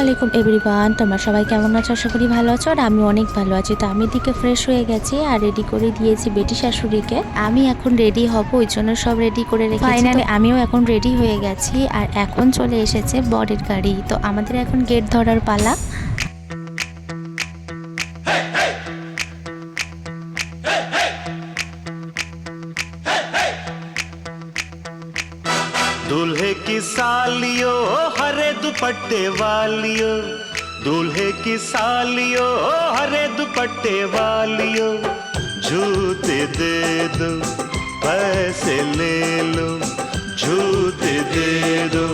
আলাইকুম এভরিওয়ান, তোমরা সবাই কেমন আছো? আশা করি ভালো আছো। আর আমি অনেক ভালো আছি। তো আমি দিকে ফ্রেশ হয়ে গেছি আর রেডি করে দিয়েছি বেটি শাশুড়িকে। আমি এখন রেডি হব, ওই জন্য সব রেডি করে রেখেছি। ফাইনালি আমিও এখন রেডি হয়ে গেছি আর এখন চলে এসেছে বরের গাড়ি। তো আমাদের এখন গেট ধরার পালা। दूल्हे की सालियो हरे दुपट्टे वालियो, दूल्हे की सालियो हरे दुपट्टे वालियो, जूते दे दो पैसे ले लो, जूते दे दो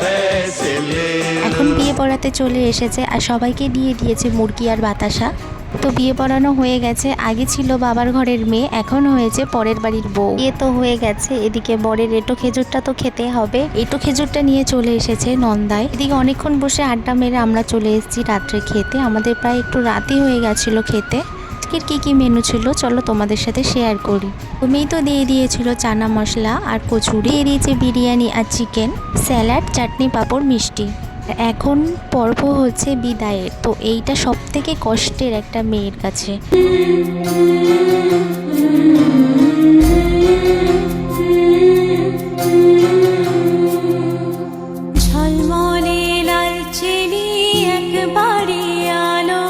पैसे ले लो। এখন বিয়ে পড়াতে চলে এসেছে আর সবাইকে দিয়ে দিয়েছে মুরগি আর বাতাসা। তো বিয়ে পড়ানো হয়ে গেছে। আগে ছিল বাবার ঘরের মেয়ে, এখন হয়েছে পরের বাড়ির বউ। বিয়ে তো হয়ে গেছে, এদিকে বরের এঁটো খেজুরটা তো খেতে হবে। এঁটো খেজুরটা নিয়ে চলে এসেছে নন্দায়। এদিকে অনেকক্ষণ বসে আড্ডা মেরে আমরা চলে এসেছি রাত্রে খেতে। আমাদের প্রায় একটু রাতই হয়ে গেছিল খেতে। আজকের কী মেনু ছিল চলো তোমাদের সাথে শেয়ার করি। তুমি তো দিয়ে দিয়েছিল চানা মশলা আর কচুরি, দিয়ে দিয়েছে বিরিয়ানি আর চিকেন, স্যালাড, চাটনি, পাঁপড়, মিষ্টি। এখন পর্ব হচ্ছে বিদায়ের। তো এইটা সব থেকে কষ্টের একটা মেয়ের কাছে। ঝলমলে লাল চিনি একবারে আলো,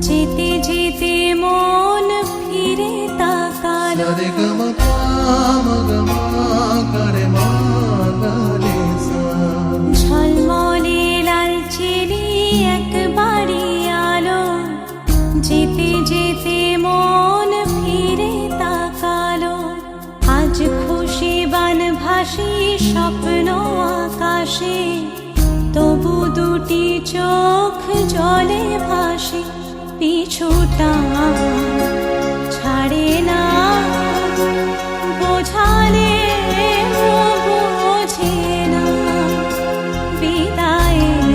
যেতে যেতে মন ফিরে তাকালো। ঝলমলে লাল চিনি একবারে আলো, যেতে যেতে মন ফিরে তাকালো। আজ খুশি বান ভাসি স্বপ্ন আকাশে, তবু দুটি চোখ জলে ভাসে। পিছুটা ছাড়ে না, বোঝালে বোঝে না। বিদায়ের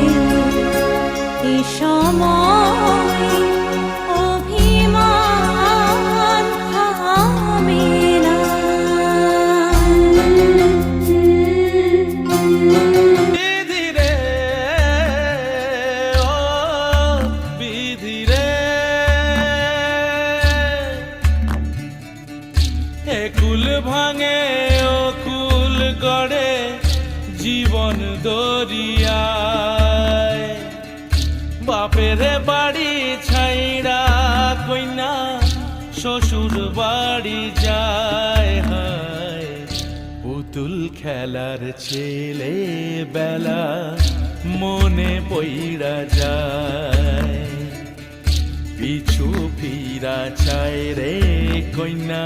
এ সময় অভিমান থামে না। বিধিরে ও বিধিরে, এ কুল ভাঙে ও কুল গড়ে জীবন দরিয়ায়। বাপের বাড়ি ছাইড়া কইনা শ্বশুর বাড়ি যায়, হায় পুতুল খেলার ছেলে বেলা মনে পইড়া যায়। পিছু ফিরা চায় রে কইনা,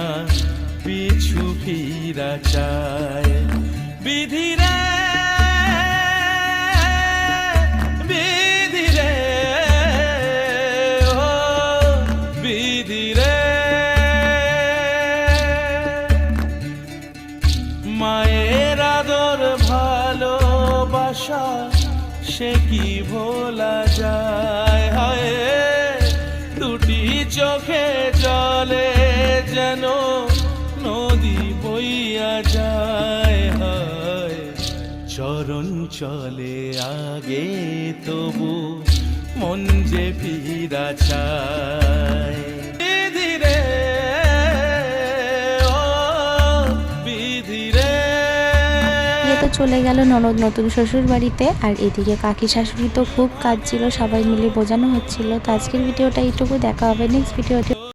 পিছু ফিরা চায়। বিধিরে বিধিরে ও বিধিরে, মায়ের আদর ভালোবাসা সে কি ভোলা যায়। হায় দুটি চোখে জলে যেন নদী বইয়া যায়। হায় চরণ চলে আগে তবু মন যে ফিরা চায়। বিধিরে ও বিধিরে। তো চলে গেল ননদ নতুন শ্বশুর বাড়িতে। আর এদিকে কাকি শাশুড়ি তো খুব কাজ ছিল, সবাই মিলে বোঝানো হচ্ছিল। তো আজকের ভিডিওটা এইটুকু, দেখা হবে নেক্সট ভিডিওতে।